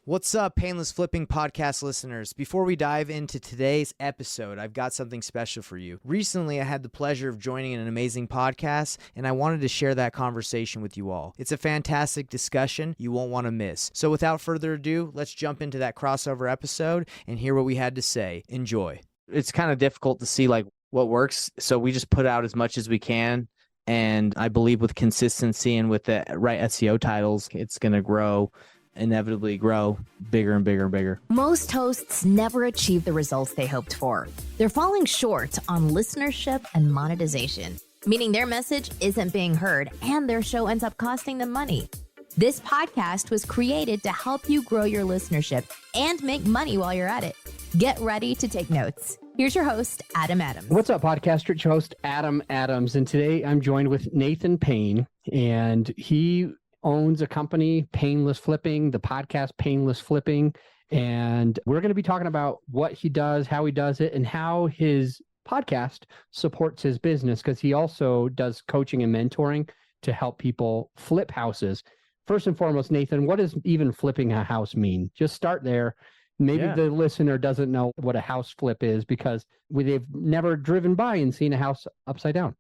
What's up, Painless Flipping podcast listeners? Before we dive into today's episode, I've got something special for you. Recently, I had the pleasure of joining an amazing podcast, and I wanted to share that conversation with you all. It's a fantastic discussion you won't want to miss. So without further ado, let's jump into that crossover episode and hear what we had to say. Enjoy. It's kind of difficult to see like what works, so we just put out as much as we can. And I believe with consistency and with the right SEO titles, it's going to inevitably grow bigger and bigger and bigger. Most hosts never achieve the results they hoped for. They're falling short on listenership and monetization, meaning their message isn't being heard and their show ends up costing them money. This podcast was created to help you grow your listenership and make money while you're at it. Get ready to take notes. Here's your host, Adam Adams. What's up, podcaster? It's your host, Adam Adams. And today I'm joined with Nathan Payne, and he owns a company, Painless Flipping, the podcast Painless Flipping. And we're going to be talking about what he does, how he does it, and how his podcast supports his business, because he also does coaching and mentoring to help people flip houses. First and foremost, Nathan, what does even flipping a house mean? Just start there. Maybe the listener doesn't know what a house flip is because they've never driven by and seen a house upside down.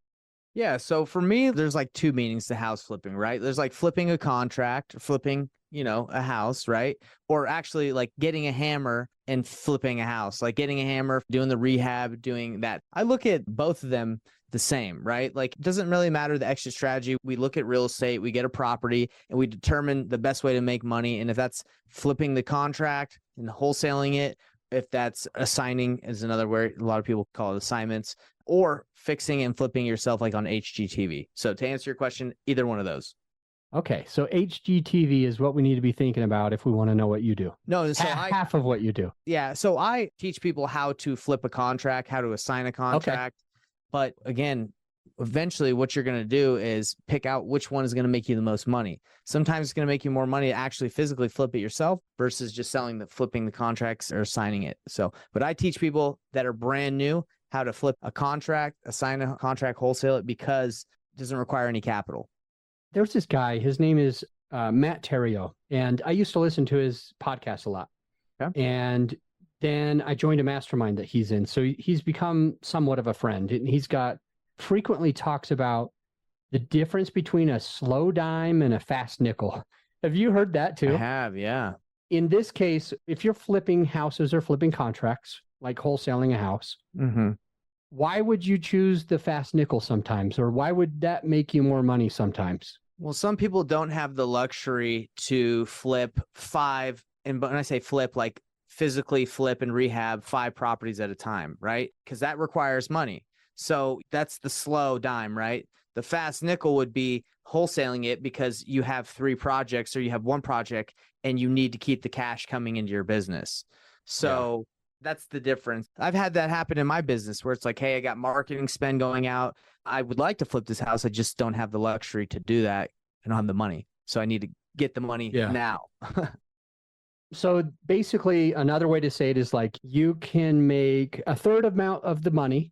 Yeah, so for me, there's like two meanings to house flipping, right? There's like flipping a contract, flipping, a house, right? Or actually like getting a hammer and flipping a house, like getting a hammer, doing the rehab, doing that. I look at both of them the same, right? Like it doesn't really matter the exit strategy. We look at real estate, we get a property, and we determine the best way to make money. And if that's flipping the contract and wholesaling it, if that's assigning is another word, a lot of people call it assignments, or fixing and flipping yourself like on HGTV. So to answer your question, either one of those. Okay, so HGTV is what we need to be thinking about if we want to know what you do. No, so half of what you do. Yeah, so I teach people how to flip a contract, how to assign a contract. Okay. But again, eventually what you're going to do is pick out which one is going to make you the most money. Sometimes it's going to make you more money to actually physically flip it yourself versus just flipping the contracts or signing it. So, but I teach people that are brand new how to flip a contract, assign a contract, wholesale it, because it doesn't require any capital. There's this guy, his name is Matt Terrio, and I used to listen to his podcast a lot. Okay. And then I joined a mastermind that he's in. So he's become somewhat of a friend, and he's frequently talks about the difference between a slow dime and a fast nickel. Have you heard that too? I have, yeah. In this case, if you're flipping houses or flipping contracts, like wholesaling a house, why would you choose the fast nickel sometimes? Or why would that make you more money sometimes? Well, some people don't have the luxury to flip five, and when I say flip, like physically flip and rehab 5 properties at a time, right? Because that requires money. So that's the slow dime, right? The fast nickel would be wholesaling it because you have 3 projects or you have 1 project and you need to keep the cash coming into your business. So that's the difference. I've had that happen in my business where it's like, hey, I got marketing spend going out. I would like to flip this house. I just don't have the luxury to do that. I don't have the money. So I need to get the money now. So basically, another way to say it is like you can make a third amount of the money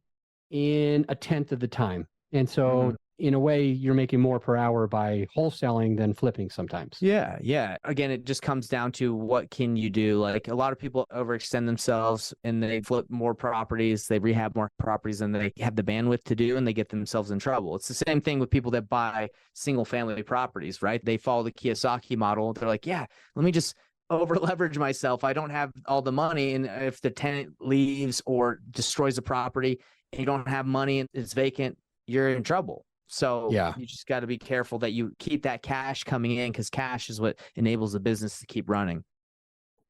in a tenth of the time. And so in a way, you're making more per hour by wholesaling than flipping sometimes. Yeah. Yeah. Again, it just comes down to what can you do? Like a lot of people overextend themselves and they flip more properties, they rehab more properties than they have the bandwidth to do, and they get themselves in trouble. It's the same thing with people that buy single family properties, right? They follow the Kiyosaki model. They're like, yeah, let me just over leverage myself. I don't have all the money. And if the tenant leaves or destroys the property and you don't have money and it's vacant, you're in trouble. So you just got to be careful that you keep that cash coming in, because cash is what enables the business to keep running.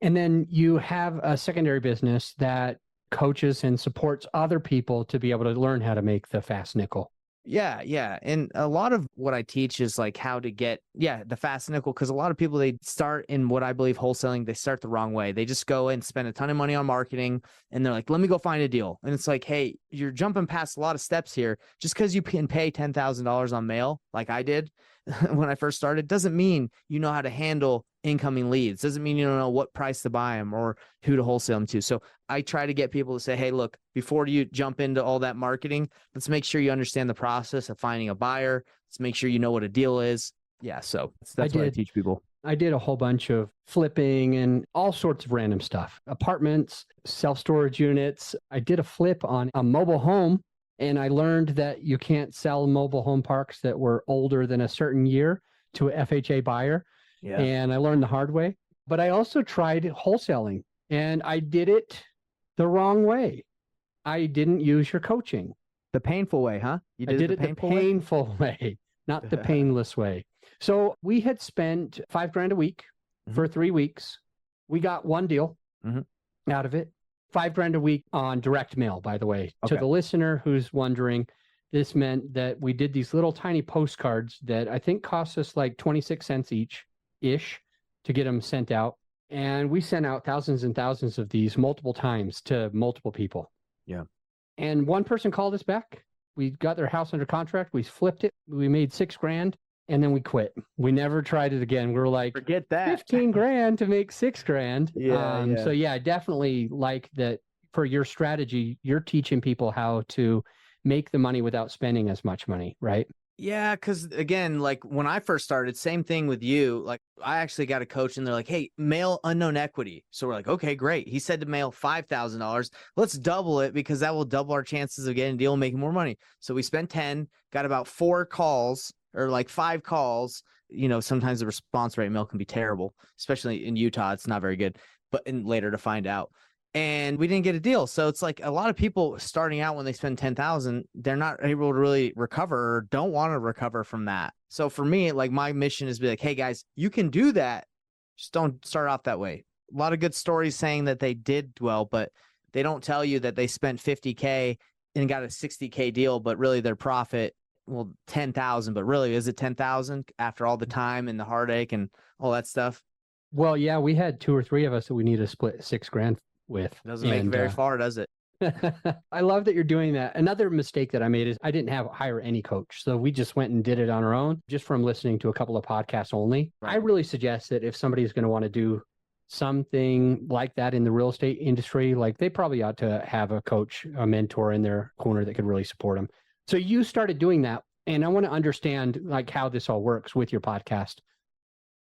And then you have a secondary business that coaches and supports other people to be able to learn how to make the fast nickel. Yeah, yeah. And a lot of what I teach is like how to get, the fast nickel, because a lot of people, they start in what I believe wholesaling, they start the wrong way. They just go and spend a ton of money on marketing and they're like, let me go find a deal. And it's like, hey, you're jumping past a lot of steps here. Just because you can pay $10,000 on mail, like I did when I first started, doesn't mean you know how to handle incoming leads. Doesn't mean you don't know what price to buy them or who to wholesale them to. So I try to get people to say, hey, look, before you jump into all that marketing, let's make sure you understand the process of finding a buyer. Let's make sure you know what a deal is. Yeah. So that's what I teach people. I did a whole bunch of flipping and all sorts of random stuff, apartments, self-storage units. I did a flip on a mobile home, and I learned that you can't sell mobile home parks that were older than a certain year to a FHA buyer. Yeah. And I learned the hard way. But I also tried wholesaling, and I did it the wrong way. I didn't use your coaching. The painful way, huh? You I did it the painful way? painful way, not the painless way. So we had spent $5,000 a week for 3 weeks. We got one deal out of it. $5,000 a week on direct mail, by the way. To the listener who's wondering, this meant that we did these little tiny postcards that I think cost us like 26 cents each-ish to get them sent out. And we sent out thousands and thousands of these multiple times to multiple people. Yeah. And one person called us back. We got their house under contract. We flipped it. We made $6,000 and then we quit. We never tried it again. We were like, forget that. $15,000 to make $6,000. Yeah. So yeah, I definitely like that for your strategy. You're teaching people how to make the money without spending as much money, right? Yeah, because again, like when I first started, same thing with you. Like I actually got a coach and they're like, hey, mail unknown equity. So we're like, okay, great. He said to mail $5,000. Let's double it because that will double our chances of getting a deal and making more money. So we spent 10, got about 4 calls or like 5 calls. You know, sometimes the response rate mail can be terrible, especially in Utah. It's not very good, but later to find out. And we didn't get a deal. So it's like a lot of people starting out when they spend 10,000, they're not able to really recover or don't want to recover from that. So for me, like my mission is to be like, hey guys, you can do that. Just don't start off that way. A lot of good stories saying that they did well, but they don't tell you that they spent 50K and got a 60K deal, but really their profit, well, 10,000, but really is it 10,000 after all the time and the heartache and all that stuff? Well, yeah, we had 2 or 3 of us that we need to split $6,000 with. Doesn't make it very far, does it? I love that you're doing that. Another mistake that I made is I didn't hire any coach. So we just went and did it on our own, just from listening to a couple of podcasts only. Right. I really suggest that if somebody is going to want to do something like that in the real estate industry, like they probably ought to have a coach, a mentor in their corner that could really support them. So you started doing that. And I want to understand like how this all works with your podcast.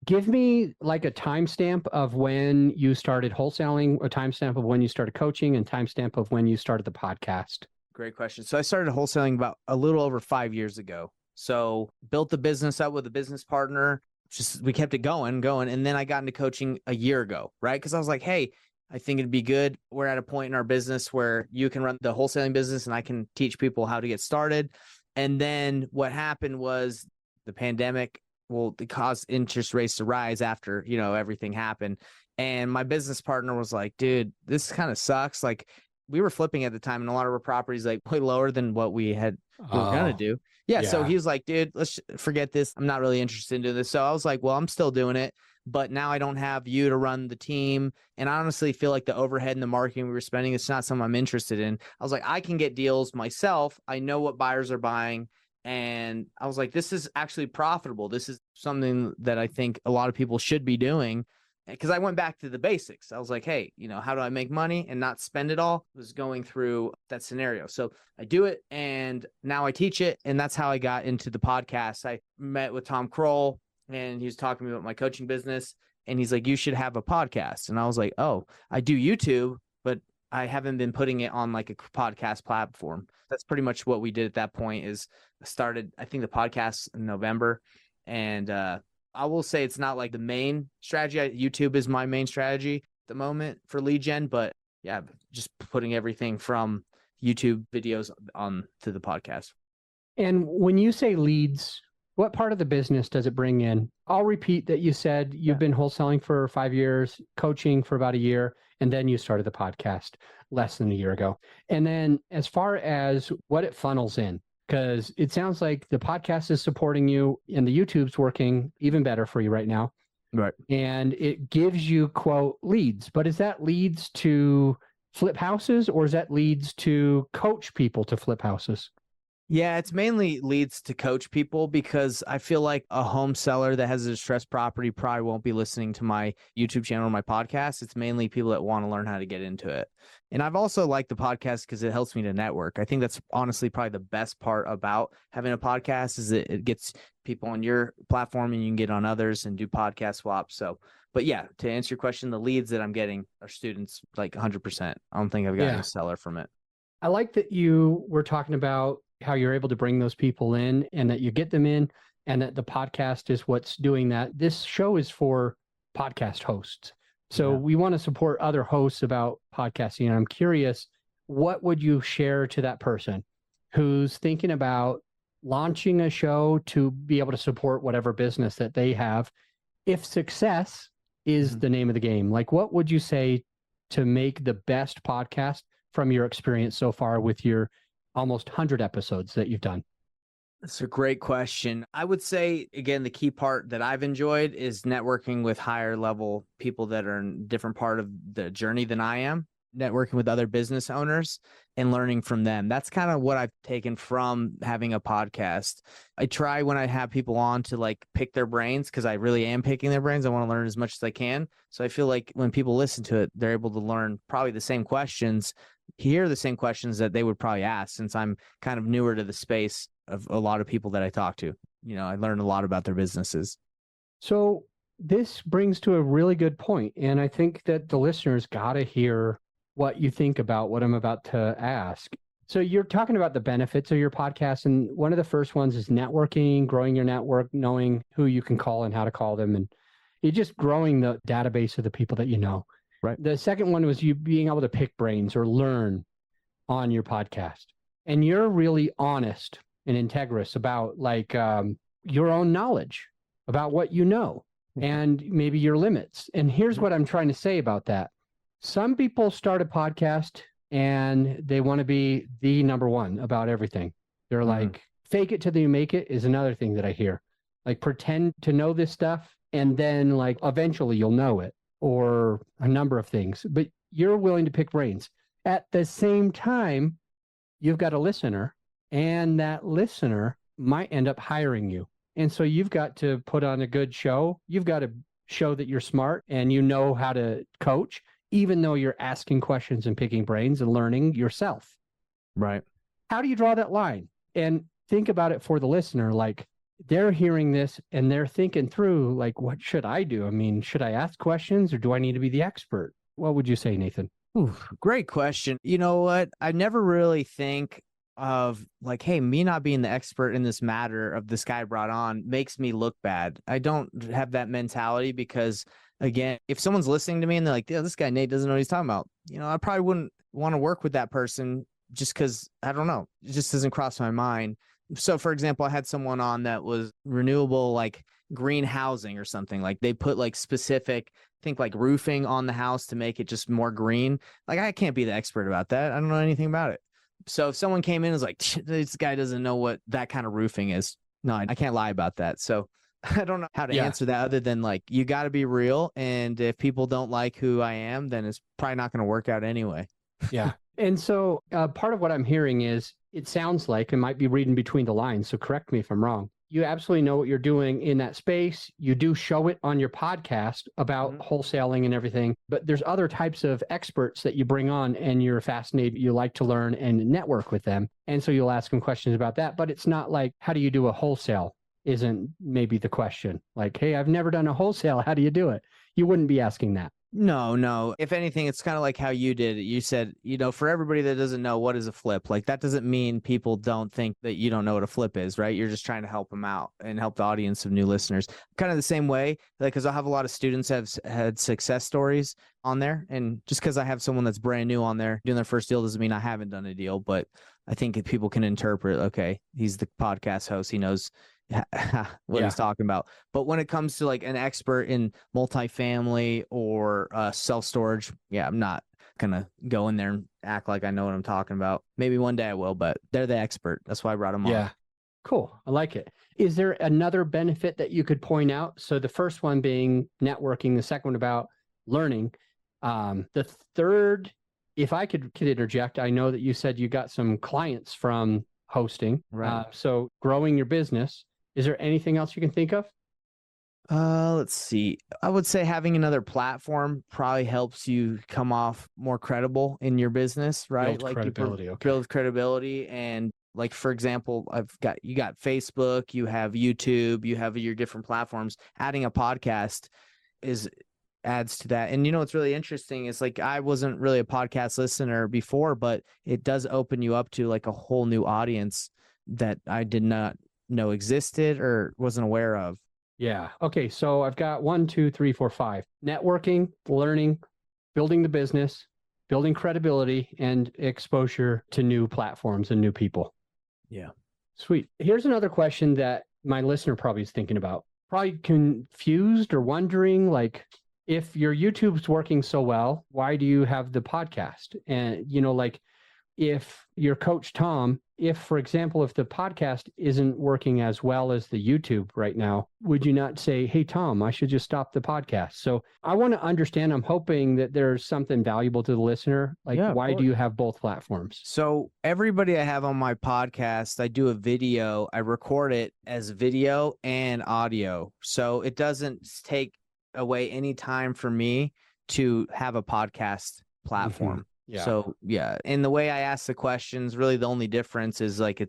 Give me like a timestamp of when you started wholesaling, a timestamp of when you started coaching, and timestamp of when you started the podcast. Great question. So I started wholesaling about a little over 5 years ago. So built the business up with a business partner. Just we kept it going. And then I got into coaching a year ago, right? Because I was like, hey, I think it'd be good. We're at a point in our business where you can run the wholesaling business and I can teach people how to get started. And then what happened was the pandemic. Well, it caused interest rates to rise after, you know, everything happened. And my business partner was like, dude, this kind of sucks. Like we were flipping at the time and a lot of our properties like way lower than what we were going to do. Yeah. So he was like, dude, let's forget this. I'm not really interested in doing this. So I was like, well, I'm still doing it, but now I don't have you to run the team. And I honestly feel like the overhead and the marketing we were spending, it's not something I'm interested in. I was like, I can get deals myself. I know what buyers are buying. And I was like, this is actually profitable. This is something that I think a lot of people should be doing. Because I went back to the basics. I was like, hey, you know, how do I make money and not spend it all? I was going through that scenario. So I do it and now I teach it. And that's how I got into the podcast. I met with Tom Kroll and he was talking to me about my coaching business. And he's like, you should have a podcast. And I was like, oh, I do YouTube, but I haven't been putting it on like a podcast platform. That's pretty much what we did at that point is started, I think the podcast in November. And I will say it's not like the main strategy. YouTube is my main strategy at the moment for lead gen, but yeah, just putting everything from YouTube videos on to the podcast. And when you say leads, what part of the business does it bring in? I'll repeat that you said you've been wholesaling for 5 years, coaching for about a year, and then you started the podcast less than a year ago. And then as far as what it funnels in, because it sounds like the podcast is supporting you and the YouTube's working even better for you right now. Right. And it gives you, quote, leads. But is that leads to flip houses or is that leads to coach people to flip houses? Yeah, it's mainly leads to coach people because I feel like a home seller that has a distressed property probably won't be listening to my YouTube channel or my podcast. It's mainly people that want to learn how to get into it. And I've also liked the podcast because it helps me to network. I think that's honestly probably the best part about having a podcast is that it gets people on your platform and you can get on others and do podcast swaps. So, but yeah, to answer your question, the leads that I'm getting are students like 100%. I don't think I've gotten a seller from it. I like that you were talking about how you're able to bring those people in and that you get them in and that the podcast is what's doing that. This show is for podcast hosts. So we want to support other hosts about podcasting. And I'm curious, what would you share to that person who's thinking about launching a show to be able to support whatever business that they have? If success is the name of the game, like what would you say to make the best podcast from your experience so far with your almost 100 episodes that you've done? That's a great question. I would say, again, the key part that I've enjoyed is networking with higher level people that are in a different part of the journey than I am, networking with other business owners and learning from them. That's kind of what I've taken from having a podcast. I try when I have people on to like pick their brains because I really am picking their brains. I want to learn as much as I can. So I feel like when people listen to it, they're able to learn probably the same questions, hear the same questions that they would probably ask since I'm kind of newer to the space of a lot of people that I talk to. You know, I learned a lot about their businesses. So this brings to a really good point. And I think that the listeners got to hear what you think about what I'm about to ask. So you're talking about the benefits of your podcast. And one of the first ones is networking, growing your network, knowing who you can call and how to call them. And you're just growing the database of the people that you know. Right. The second one was you being able to pick brains or learn on your podcast. And you're really honest and integrous about like your own knowledge about what you know and maybe your limits. And here's what I'm trying to say about that. Some people start a podcast and they want to be the number one about everything. They're like, fake it till you make it is another thing that I hear. Like pretend to know this stuff and then like eventually you'll know it, or a number of things, but you're willing to pick brains. At the same time, you've got a listener and that listener might end up hiring you. And so you've got to put on a good show. You've got to show that you're smart and you know how to coach, even though you're asking questions and picking brains and learning yourself. Right. How do you draw that line? And think about it for the listener. Like they're hearing this and they're thinking through, like, what should I do? I mean, should I ask questions or do I need to be the expert? What would you say, Nathan? Ooh, great question. You know what? I never really think of like, hey, me not being the expert in this matter of this guy I brought on makes me look bad. I don't have that mentality because, again, if someone's listening to me and they're like, yeah, this guy Nate doesn't know what he's talking about, you know, I probably wouldn't want to work with that person just because, I don't know, it just doesn't cross my mind. So, for example, I had someone on that was renewable, like green housing or something. Like they put like specific, think like roofing on the house to make it just more green. Like I can't be the expert about that. I don't know anything about it. So if someone came in and was like, this guy doesn't know what that kind of roofing is. No, I can't lie about that. So I don't know how to answer that other than like, you got to be real. And if people don't like who I am, then it's probably not going to work out anyway. Yeah. And so part of what I'm hearing is it sounds like, I might be reading between the lines, so correct me if I'm wrong. You absolutely know what you're doing in that space. You do show it on your podcast about wholesaling and everything, but there's other types of experts that you bring on and you're fascinated. You like to learn and network with them. And so you'll ask them questions about that, but it's not like, how do you do a wholesale? Isn't maybe the question. Like, hey, I've never done a wholesale. How do you do it? You wouldn't be asking that. No. If anything, it's kind of like how you did it. You said, you know, for everybody that doesn't know what is a flip, like that doesn't mean people don't think that you don't know what a flip is, right? You're just trying to help them out and help the audience of new listeners. Kind of the same way, like, because I'll have a lot of students have had success stories on there. And just because I have someone that's brand new on there doing their first deal doesn't mean I haven't done a deal. But I think people can interpret, okay, he's the podcast host. He knows what he's talking about. But when it comes to like an expert in multifamily or self-storage, I'm not gonna go in there and act like I know what I'm talking about. Maybe one day I will, but they're the expert. That's why I brought them on. Yeah. Cool. I like it. Is there another benefit that you could point out? So the first one being networking, the second one about learning. The third, if I could interject, I know that you said you got some clients from hosting. Right. So growing your business. Is there anything else you can think of? Let's see. I would say having another platform probably helps you come off more credible in your business, right? Build Like credibility. Okay. build credibility. And like, for example, you got Facebook, you have YouTube, you have your different platforms. Adding a podcast adds to that. And what's really interesting is, like, I wasn't really a podcast listener before, but it does open you up to like a whole new audience that I did not know existed or wasn't aware of. Yeah. Okay. So I've got 1, 2, 3, 4, 5. Networking, learning, building the business, building credibility, and exposure to new platforms and new people. Yeah. Sweet. Here's another question that my listener probably is thinking about. Probably confused or wondering, like, if your YouTube's working so well, why do you have the podcast? And, like, if your coach Tom, for example, if the podcast isn't working as well as the YouTube right now, would you not say, hey, Tom, I should just stop the podcast? So I want to understand, I'm hoping that there's something valuable to the listener. Like, Yeah, why do you have both platforms? So everybody I have on my podcast, I do a video, I record it as video and audio. So it doesn't take away any time for me to have a podcast platform. Yeah. So yeah, and the way I ask the questions, really the only difference is like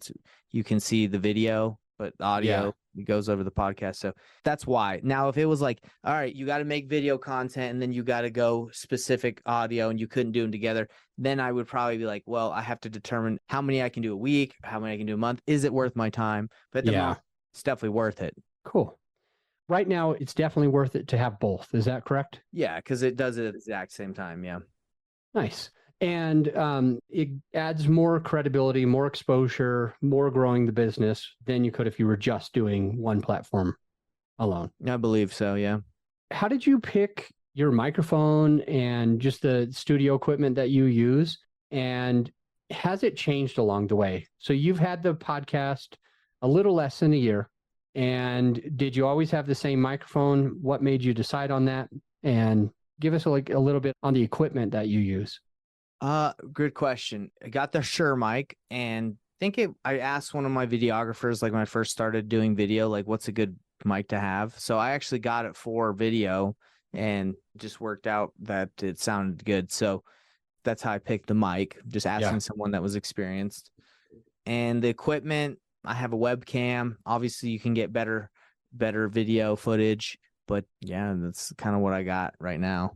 you can see the video, but audio goes over the podcast. So that's why. Now, if it was like, all right, you got to make video content and then you got to go specific audio and you couldn't do them together, then I would probably be like, well, I have to determine how many I can do a week, how many I can do a month. Is it worth my time? But at the moment, it's definitely worth it. Cool. Right now, it's definitely worth it to have both. Is that correct? Yeah, because it does it at the exact same time. Yeah. Nice. And it adds more credibility, more exposure, more growing the business than you could if you were just doing one platform alone. I believe so, yeah. How did you pick your microphone and just the studio equipment that you use? And has it changed along the way? So you've had the podcast a little less than a year. And did you always have the same microphone? What made you decide on that? And give us a little bit on the equipment that you use. Good question. I got the Shure mic, and I asked one of my videographers, like when I first started doing video, like what's a good mic to have. So I actually got it for video and just worked out that it sounded good. So that's how I picked the mic, just asking someone that was experienced. And the equipment, I have a webcam. Obviously you can get better video footage, but yeah, that's kind of what I got right now.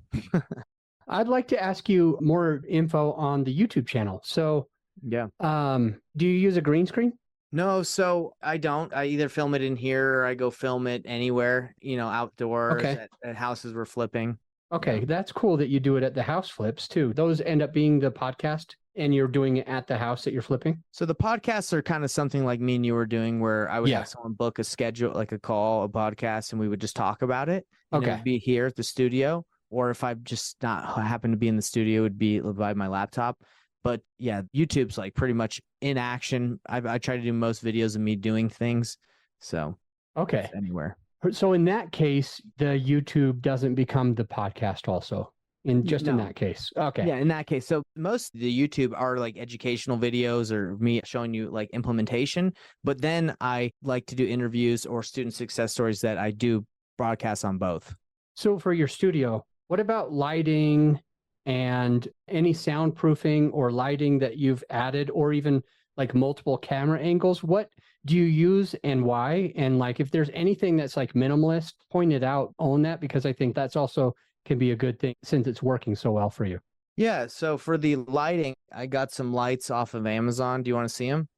I'd like to ask you more info on the YouTube channel. So, yeah. Do you use a green screen? No, so I don't. I either film it in here or I go film it anywhere, outdoors at houses we're flipping. Okay, that's cool that you do it at the house flips too. Those end up being the podcast and you're doing it at the house that you're flipping? So the podcasts are kind of something like me and you were doing where I would have someone book a schedule, like a call, a podcast, and we would just talk about it. And it would be here at the studio. Or if I just not happen to be in the studio, it would be by my laptop. But yeah, YouTube's like pretty much in action. I try to do most videos of me doing things. So anywhere. So in that case, the YouTube doesn't become the podcast also. In that case. Okay. Yeah, in that case. So most of the YouTube are like educational videos or me showing you like implementation. But then I like to do interviews or student success stories that I do broadcast on both. So for your studio, what about lighting and any soundproofing or lighting that you've added, or even like multiple camera angles? What do you use and why? And like, if there's anything that's like minimalist, point it out, own that, because I think that's also can be a good thing since it's working so well for you. Yeah. So for the lighting, I got some lights off of Amazon. Do you want to see them?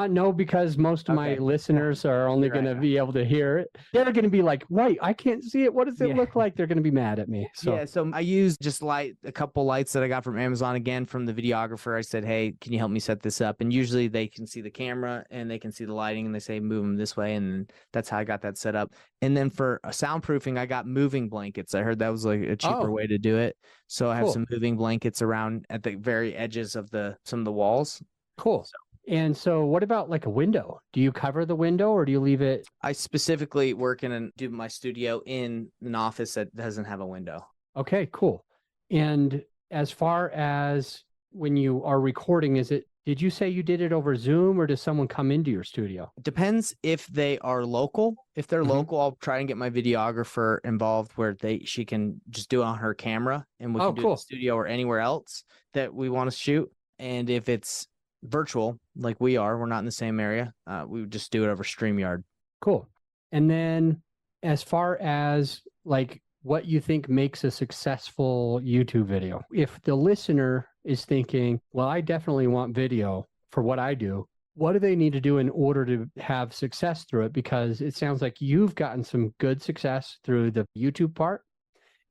No, because most of my listeners are only going to be able to hear it. They're going to be like, wait, I can't see it. What does it look like? They're going to be mad at me. So I used just a couple lights that I got from Amazon, again, from the videographer. I said, hey, can you help me set this up? And usually they can see the camera and they can see the lighting and they say, move them this way. And that's how I got that set up. And then for soundproofing, I got moving blankets. I heard that was like a cheaper way to do it. So I have some moving blankets around at the very edges of some of the walls. Cool. And so what about like a window? Do you cover the window or do you leave it? I specifically work do my studio in an office that doesn't have a window. Okay, cool. And as far as when you are recording, is it Did you say you did it over Zoom, or does someone come into your studio? It depends if they are local. If they're local, I'll try and get my videographer involved where she can just do it on her camera, and we can do it in the studio or anywhere else that we want to shoot. And if it's virtual, like we're not in the same area, we would just do it over StreamYard. Cool. And then as far as like what you think makes a successful YouTube video, if the listener is thinking, well, I definitely want video for what I do, what do they need to do in order to have success through it? Because it sounds like you've gotten some good success through the YouTube part.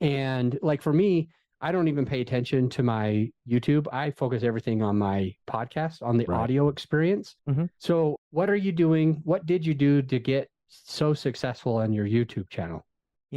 And like for me, I don't even pay attention to my YouTube. I focus everything on my podcast, on the audio experience. So what are you doing? What did you do to get so successful on your YouTube channel?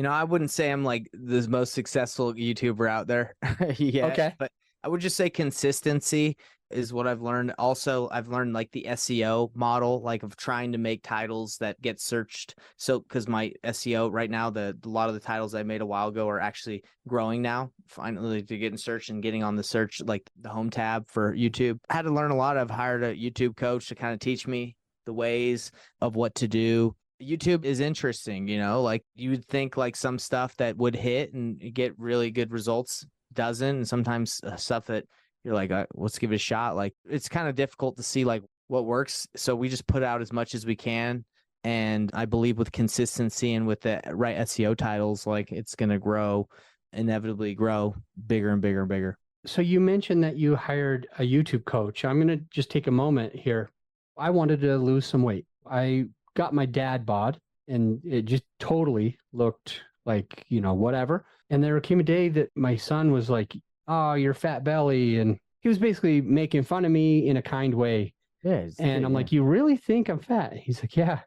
I wouldn't say I'm like the most successful YouTuber out there yet, but I would just say consistency is what I've learned. Also, I've learned like the SEO model, like of trying to make titles that get searched. So, because my SEO right now, a lot of the titles I made a while ago are actually growing now, finally to get in search and getting on the search, like the home tab for YouTube. I had to learn a lot. I've hired a YouTube coach to kind of teach me the ways of what to do. YouTube is interesting, like you would think like some stuff that would hit and get really good results doesn't, and sometimes stuff that you're like, let's give it a shot. Like it's kind of difficult to see like what works. So we just put out as much as we can. And I believe with consistency and with the right SEO titles, like it's going to inevitably grow bigger and bigger and bigger. So you mentioned that you hired a YouTube coach. I'm going to just take a moment here. I wanted to lose some weight. I got my dad bod and it just totally looked like, whatever. And there came a day that my son was like, oh, your fat belly. And he was basically making fun of me in a kind way. Yeah, and I'm like, you really think I'm fat? He's like, yeah.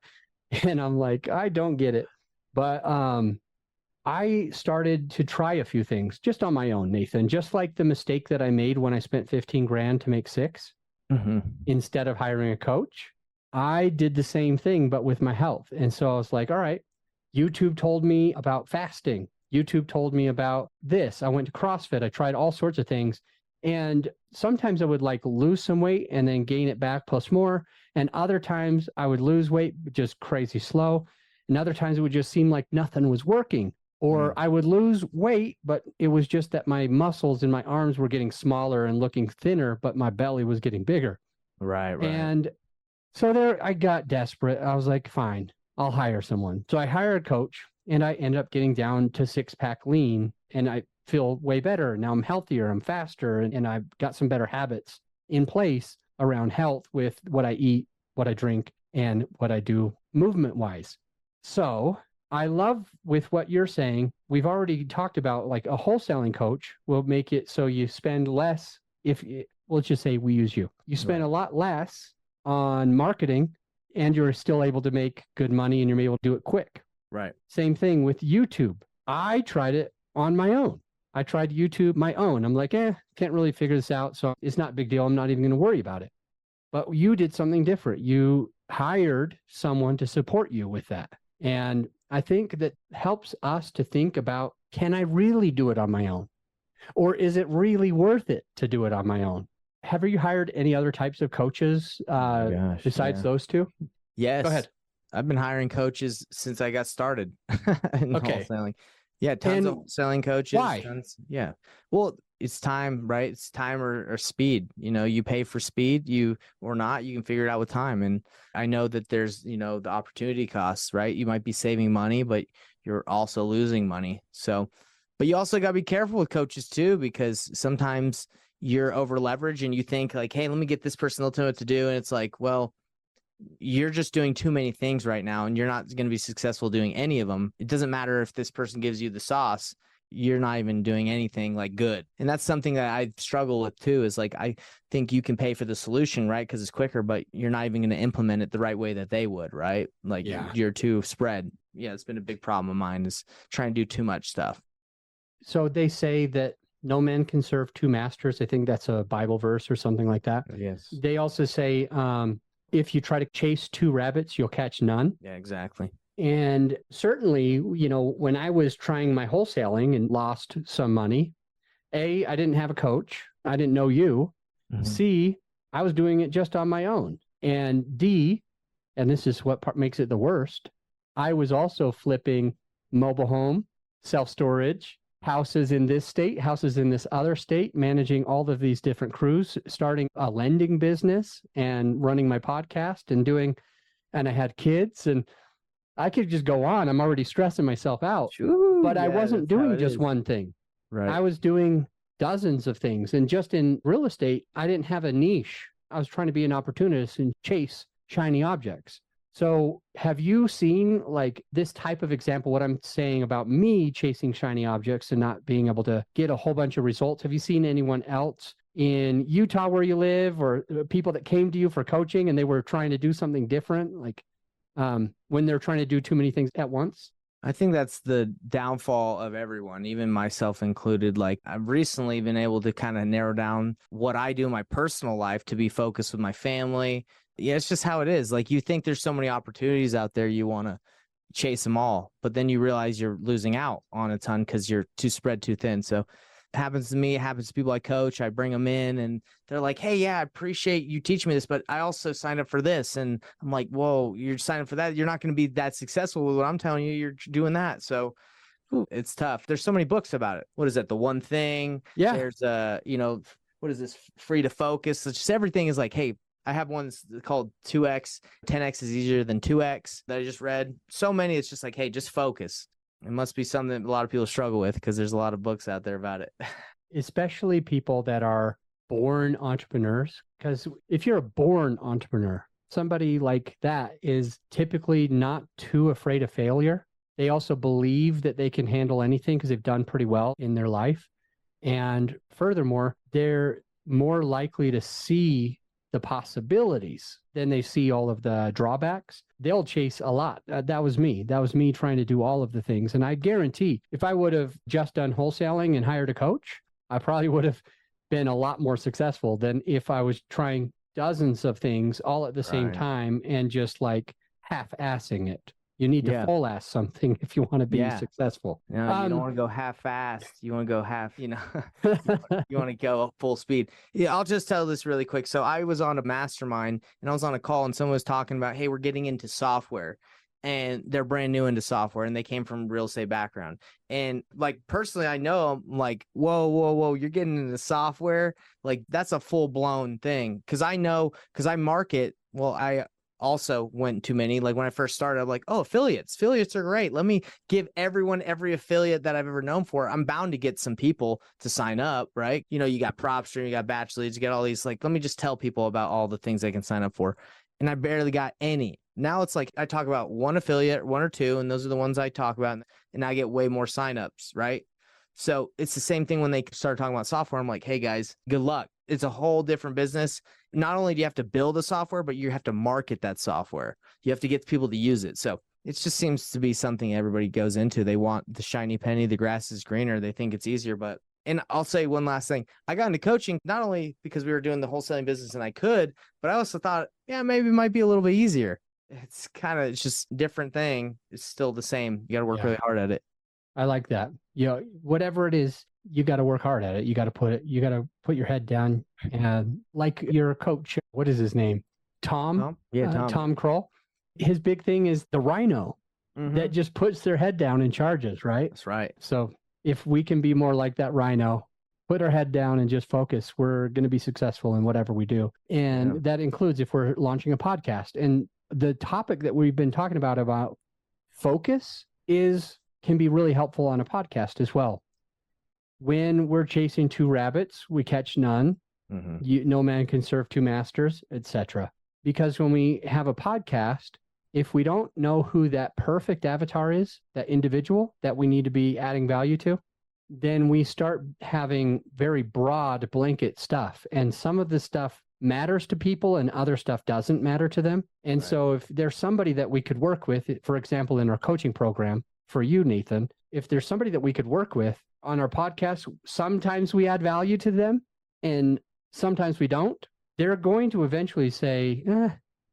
And I'm like, I don't get it. But I started to try a few things just on my own, Nathan, just like the mistake that I made when I spent 15 grand to make 6 instead of hiring a coach. I did the same thing, but with my health. And so I was like, all right, YouTube told me about fasting. YouTube told me about this. I went to CrossFit. I tried all sorts of things. And sometimes I would like lose some weight and then gain it back plus more. And other times I would lose weight, just crazy slow. And other times it would just seem like nothing was working. Or I would lose weight, but it was just that my muscles in my arms were getting smaller and looking thinner, but my belly was getting bigger. Right. And so there, I got desperate. I was like, fine, I'll hire someone. So I hired a coach and I ended up getting down to 6-pack lean and I feel way better. Now I'm healthier, I'm faster, and I've got some better habits in place around health with what I eat, what I drink, and what I do movement-wise. So I love with what you're saying. We've already talked about like a wholesaling coach will make it so you spend less. Let's just say we use you. You spend a lot less on marketing and you're still able to make good money and you're able to do it quick. Right. Same thing with YouTube. I tried it on my own. I tried YouTube my own. I'm like, can't really figure this out. So it's not a big deal. I'm not even going to worry about it. But you did something different. You hired someone to support you with that. And I think that helps us to think about, can I really do it on my own? Or is it really worth it to do it on my own? Have you hired any other types of coaches besides those two? Yes. Go ahead. I've been hiring coaches since I got started in wholesaling. Yeah, tons of wholesaling coaches. Why? Yeah. Well, it's time, right? It's time or speed. You pay for speed, or not, you can figure it out with time. And I know that there's, the opportunity costs, right? You might be saving money, but you're also losing money. So, but you also got to be careful with coaches too, because sometimes you're over leveraged and you think like, hey, let me get this person to tell me what to do. And it's like, well, you're just doing too many things right now and you're not going to be successful doing any of them. It doesn't matter if this person gives you the sauce. You're not even doing anything like good. And that's something that I struggle with too, is like, I think you can pay for the solution, right? Because it's quicker, but you're not even going to implement it the right way that they would, right? Like you're too spread. Yeah, it's been a big problem of mine, is trying to do too much stuff. So they say that no man can serve two masters. I think that's a Bible verse or something like that. Yes. They also say, if you try to chase two rabbits, you'll catch none. Yeah, exactly. And certainly, when I was trying my wholesaling and lost some money, A, I didn't have a coach. I didn't know you. C, I was doing it just on my own. And D, and this is what part makes it the worst, I was also flipping mobile home, self-storage, houses in this state, houses in this other state, managing all of these different crews, starting a lending business and running my podcast and I had kids, and I could just go on. I'm already stressing myself out, but I wasn't doing just one thing. Right. I was doing dozens of things. And just in real estate, I didn't have a niche. I was trying to be an opportunist and chase shiny objects. So have you seen like this type of example, what I'm saying about me chasing shiny objects and not being able to get a whole bunch of results? Have you seen anyone else in Utah where you live, or people that came to you for coaching and they were trying to do something different, like when they're trying to do too many things at once? I think that's the downfall of everyone, even myself included. Like, I've recently been able to kind of narrow down what I do in my personal life to be focused with my family. Yeah, it's just how it is. Like, you think there's so many opportunities out there, you want to chase them all, but then you realize you're losing out on a ton because you're spread too thin. So it happens to me, it happens to people I coach. I bring them in and they're like, hey, yeah, I appreciate you teaching me this, but I also signed up for this. And I'm like, whoa, you're signing up for that. You're not going to be that successful with what I'm telling you. You're doing that. So it's tough. There's so many books about it. What is that? The One Thing. Yeah. There's what is this? Free to Focus. It's just everything is like, hey, I have ones called 2X, 10X is easier than 2X that I just read. So many, it's just like, hey, just focus. It must be something a lot of people struggle with because there's a lot of books out there about it. Especially people that are born entrepreneurs. Because if you're a born entrepreneur, somebody like that is typically not too afraid of failure. They also believe that they can handle anything because they've done pretty well in their life. And furthermore, they're more likely to see the possibilities than they see all of the drawbacks. They'll chase a lot. That was me. That was me trying to do all of the things. And I guarantee if I would have just done wholesaling and hired a coach, I probably would have been a lot more successful than if I was trying dozens of things all at the same time and just like half-assing it. You need to full-ass something if you want to be successful. No, you don't want to go half-fast. You want to go you want to go full speed. Yeah, I'll just tell this really quick. So I was on a mastermind and I was on a call and someone was talking about, hey, we're getting into software. And they're brand new into software and they came from real estate background. And like, personally, I know I'm like, whoa, you're getting into software. Like, that's a full blown thing. Cause I market, I also went too many. Like when I first started, I'm like, oh, affiliates are great. Let me give everyone every affiliate that I've ever known for. I'm bound to get some people to sign up, right? You got PropStream, you got Batch Leads, you get all these, like, let me just tell people about all the things they can sign up for. And I barely got any. Now it's like I talk about one affiliate, one or two, and those are the ones I talk about, and I get way more signups, right? So it's the same thing when they start talking about software. I'm like, hey guys, good luck. It's a whole different business. Not only do you have to build a software, but you have to market that software. You have to get people to use it. So it just seems to be something everybody goes into. They want the shiny penny, the grass is greener. They think it's easier, and I'll say one last thing. I got into coaching not only because we were doing the wholesaling business and I could, but I also thought, maybe it might be a little bit easier. It's just different thing. It's still the same. You got to work really hard at it. I like that. Whatever it is, you got to work hard at it. You got to put your head down. And like your coach, what is his name? Tom? Yeah, Tom. Tom Kroll. His big thing is the rhino that just puts their head down and charges, right? That's right. So if we can be more like that rhino, put our head down and just focus, we're going to be successful in whatever we do. And that includes if we're launching a podcast. And the topic that we've been talking about focus can be really helpful on a podcast as well. When we're chasing two rabbits, we catch none. No man can serve two masters, etc. Because when we have a podcast, if we don't know who that perfect avatar is, that individual that we need to be adding value to, then we start having very broad blanket stuff. And some of the stuff matters to people and other stuff doesn't matter to them. And so if there's somebody that we could work with, for example, in our coaching program for you, Nathan, if there's somebody that we could work with on our podcast, sometimes we add value to them and sometimes we don't. They're going to eventually say,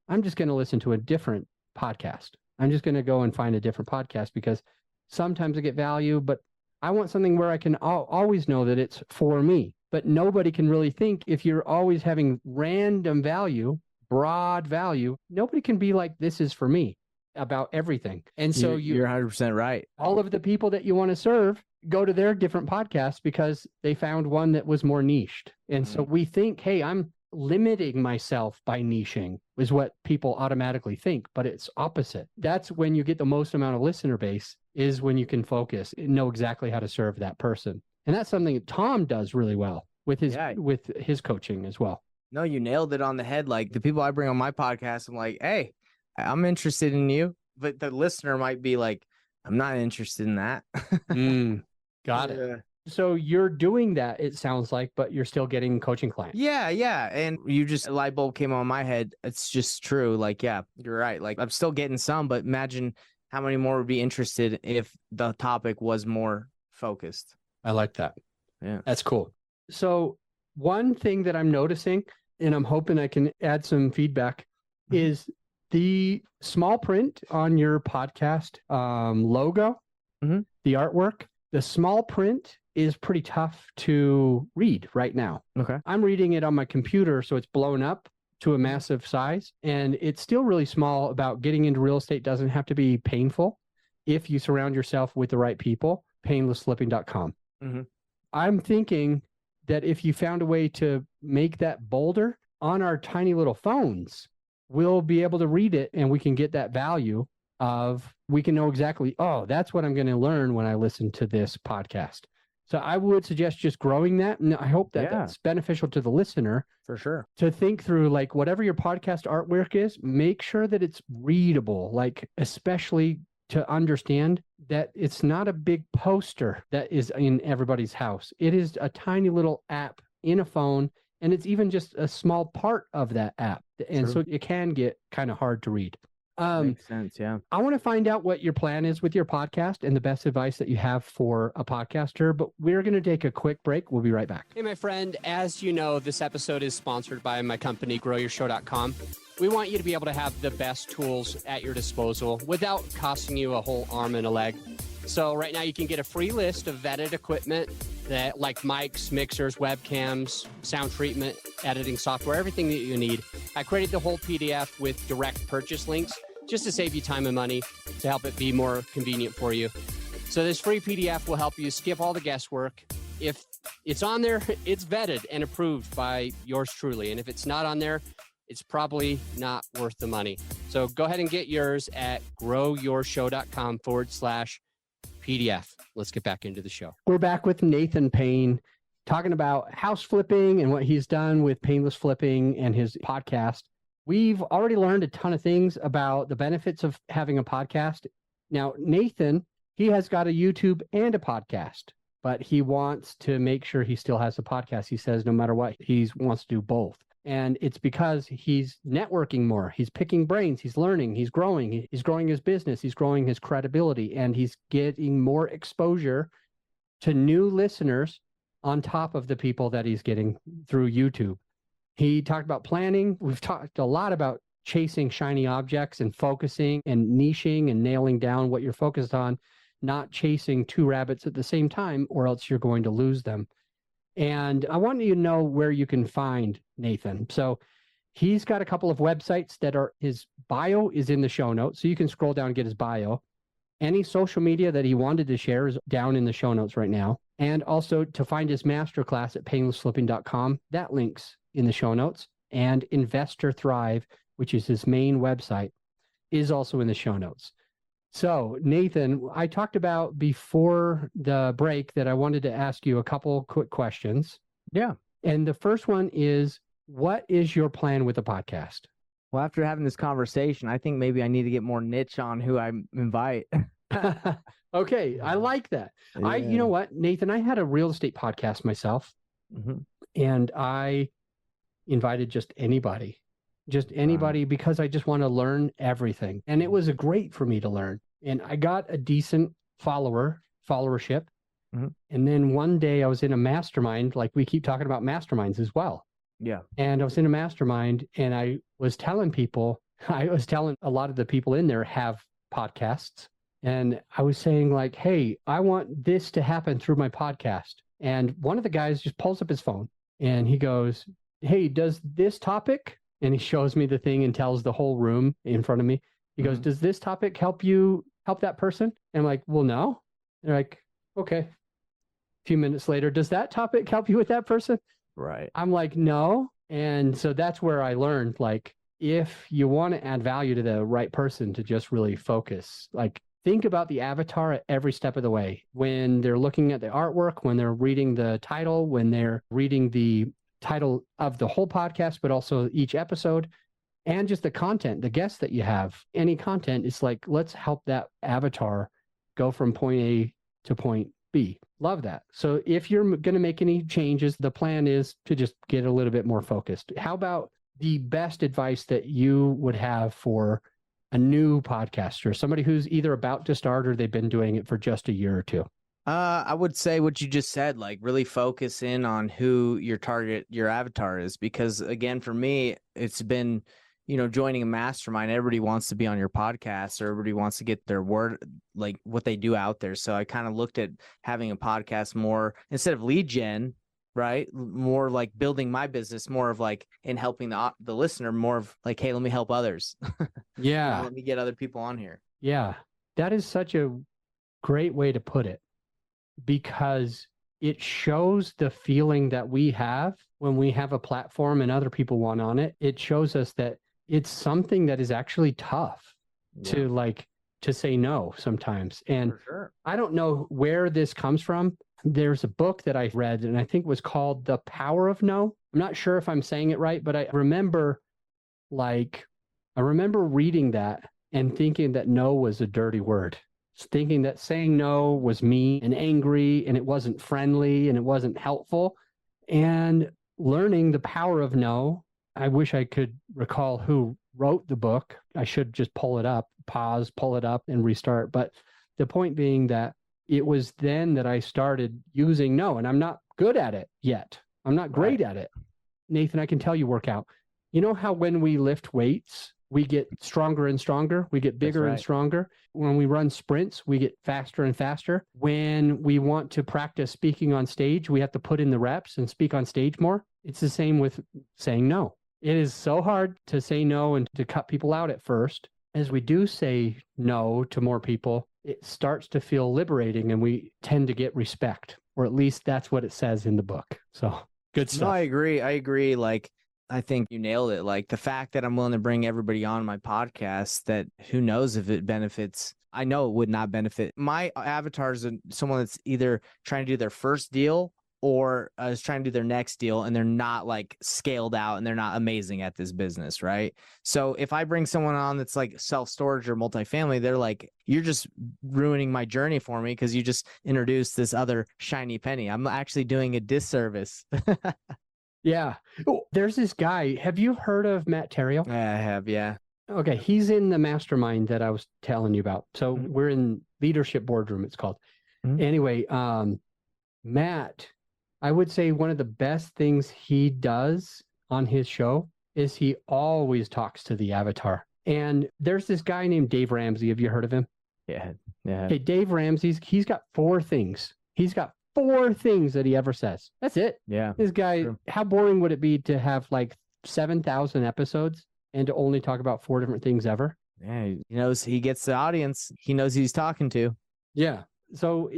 I'm just going to listen to a different podcast. I'm just going to go and find a different podcast because sometimes I get value, but I want something where I can always know that it's for me. But nobody can really think if you're always having random value, broad value, nobody can be like, this is for me about everything. And so you're 100% right. All of the people that you want to serve go to their different podcasts because they found one that was more niched. And so we think, hey, I'm limiting myself by niching is what people automatically think, but it's opposite. That's when you get the most amount of listener base, is when you can focus and know exactly how to serve that person. And that's something that Tom does really well with his coaching as well. No, you nailed it on the head. Like the people I bring on my podcast, I'm like, hey, I'm interested in you. But the listener might be like, I'm not interested in that. Got it. So you're doing that, it sounds like, but you're still getting coaching clients. Yeah. And a light bulb came on my head. It's just true. Like, yeah, you're right. Like I'm still getting some, but imagine how many more would be interested if the topic was more focused. I like that. Yeah. That's cool. So one thing that I'm noticing, and I'm hoping I can add some feedback, is the small print on your podcast logo, the artwork. The small print is pretty tough to read right now. Okay. I'm reading it on my computer, so it's blown up to a massive size, and it's still really small. About getting into real estate doesn't have to be painful if you surround yourself with the right people. Painlessflipping.com. I'm thinking that if you found a way to make that bolder on our tiny little phones, we'll be able to read it and we can get that value of, we can know exactly, oh, that's what I'm going to learn when I listen to this podcast. So I would suggest just growing that. And I hope that that's beneficial to the listener. For sure. To think through, like, whatever your podcast artwork is, make sure that it's readable, like especially to understand that it's not a big poster that is in everybody's house. It is a tiny little app in a phone, and it's even just a small part of that app. And so it can get kind of hard to read. Makes sense, yeah. I want to find out what your plan is with your podcast and the best advice that you have for a podcaster, but we're going to take a quick break. We'll be right back. Hey, my friend, as you know, this episode is sponsored by my company, GrowYourShow.com. We want you to be able to have the best tools at your disposal without costing you a whole arm and a leg. So right now you can get a free list of vetted equipment that, like mics, mixers, webcams, sound treatment, editing software, everything that you need. I created the whole PDF with direct purchase links just to save you time and money, to help it be more convenient for you. So this free PDF will help you skip all the guesswork. If it's on there, it's vetted and approved by yours truly. And if it's not on there, it's probably not worth the money. So go ahead and get yours at growyourshow.com/PDF. Let's get back into the show. We're back with Nathan Payne, talking about house flipping and what he's done with Painless Flipping and his podcast. We've already learned a ton of things about the benefits of having a podcast. Now, Nathan, he has got a YouTube and a podcast, but he wants to make sure he still has a podcast. He says no matter what, he wants to do both. And it's because he's networking more. He's picking brains. He's learning. He's growing. He's growing his business. He's growing his credibility. And he's getting more exposure to new listeners on top of the people that he's getting through YouTube. He talked about planning. We've talked a lot about chasing shiny objects and focusing and niching and nailing down what you're focused on, not chasing two rabbits at the same time, or else you're going to lose them. And I want you to know where you can find Nathan. So he's got a couple of websites that are, his bio is in the show notes. So you can scroll down and get his bio. Any social media that he wanted to share is down in the show notes right now. And also to find his masterclass at painlessflipping.com, that link's in the show notes. And Investor Thrive, which is his main website, is also in the show notes. So, Nathan, I talked about before the break that I wanted to ask you a couple quick questions. Yeah. And the first one is, what is your plan with the podcast? Well, after having this conversation, I think maybe I need to get more niche on who I invite. Okay, I like that. Yeah. You know what, Nathan, I had a real estate podcast myself, and I invited just anybody, because I just want to learn everything. And it was great for me to learn. And I got a decent followership. And then one day I was in a mastermind, like we keep talking about masterminds as well. Yeah. And I was in a mastermind and I was telling a lot of the people in there have podcasts. And I was saying like, hey, I want this to happen through my podcast. And one of the guys just pulls up his phone and he goes, hey, does this topic? And he shows me the thing and tells the whole room in front of me. He goes, does this topic help that person? And I'm like, well, no. They're like, okay. A few minutes later, does that topic help you with that person? Right. I'm like, no. And so that's where I learned, like, if you want to add value to the right person, to just really focus, like, think about the avatar at every step of the way. When they're looking at the artwork, when they're reading the title, when they're reading the title of the whole podcast, but also each episode, and just the content, the guests that you have, any content, it's like, let's help that avatar go from point A to point B. Love that. So if you're going to make any changes, the plan is to just get a little bit more focused. How about the best advice that you would have for a new podcaster, somebody who's either about to start or they've been doing it for just a year or two? I would say what you just said, like really focus in on who your avatar is, because again, for me, it's been, joining a mastermind. Everybody wants to be on your podcast, or everybody wants to get their word, like what they do out there. So I kind of looked at having a podcast more instead of lead gen, right? More like building my business, more of like in helping the listener, more of like, hey, let me help others. Yeah. Let me get other people on here. Yeah. That is such a great way to put it, because it shows the feeling that we have when we have a platform and other people want on it. It shows us that it's something that is actually tough to say no sometimes. And For sure. I don't know where this comes from. There's a book that I read, and I think it was called The Power of No. I'm not sure if I'm saying it right, but I remember reading that and thinking that no was a dirty word. Thinking that saying no was mean and angry, and it wasn't friendly and it wasn't helpful. And learning the power of no, I wish I could recall who wrote the book. I should just pull it up, pause, pull it up, and restart. But the point being that it was then that I started using no, and I'm not good at it yet. I'm not great at it. Nathan, I can tell you work out. You know how when we lift weights, we get stronger and stronger. We get bigger and stronger. When we run sprints, we get faster and faster. When we want to practice speaking on stage, we have to put in the reps and speak on stage more. It's the same with saying no. It is so hard to say no and to cut people out at first. As we do say no to more people, it starts to feel liberating, and we tend to get respect, or at least that's what it says in the book. So good stuff. No, I agree. Like, I think you nailed it. Like the fact that I'm willing to bring everybody on my podcast, that who knows if it benefits. I know it would not benefit. My avatar is someone that's either trying to do their first deal or is trying to do their next deal, and they're not like scaled out and they're not amazing at this business, right? So if I bring someone on that's like self-storage or multifamily, they're like, you're just ruining my journey for me because you just introduced this other shiny penny. I'm actually doing a disservice. Yeah. Oh, there's this guy. Have you heard of Matt Terrio? I have, yeah. Okay. He's in the mastermind that I was telling you about. So we're in Leadership Boardroom, it's called. Anyway, Matt, I would say one of the best things he does on his show is he always talks to the avatar. And there's this guy named Dave Ramsey. Have you heard of him? Yeah. Okay, Dave Ramsey's, he's got 4 things. He's got 4 things that he ever says. That's it. Yeah. This guy, True. How boring would it be to have like 7,000 episodes and to only talk about 4 different things ever? Yeah. He knows, he gets the audience. He knows who he's talking to. Yeah. So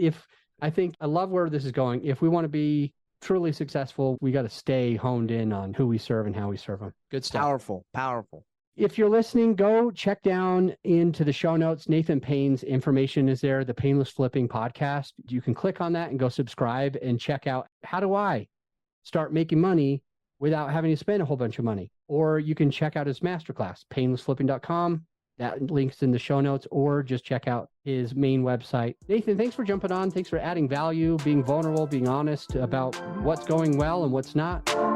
I love where this is going. If we want to be truly successful, we got to stay honed in on who we serve and how we serve them. Good stuff. Powerful. If you're listening, go check down into the show notes. Nathan Payne's information is there, the Painless Flipping podcast. You can click on that and go subscribe and check out, how do I start making money without having to spend a whole bunch of money? Or you can check out his masterclass, painlessflipping.com. That link's in the show notes, or just check out his main website. Nathan, thanks for jumping on. Thanks for adding value, being vulnerable, being honest about what's going well and what's not.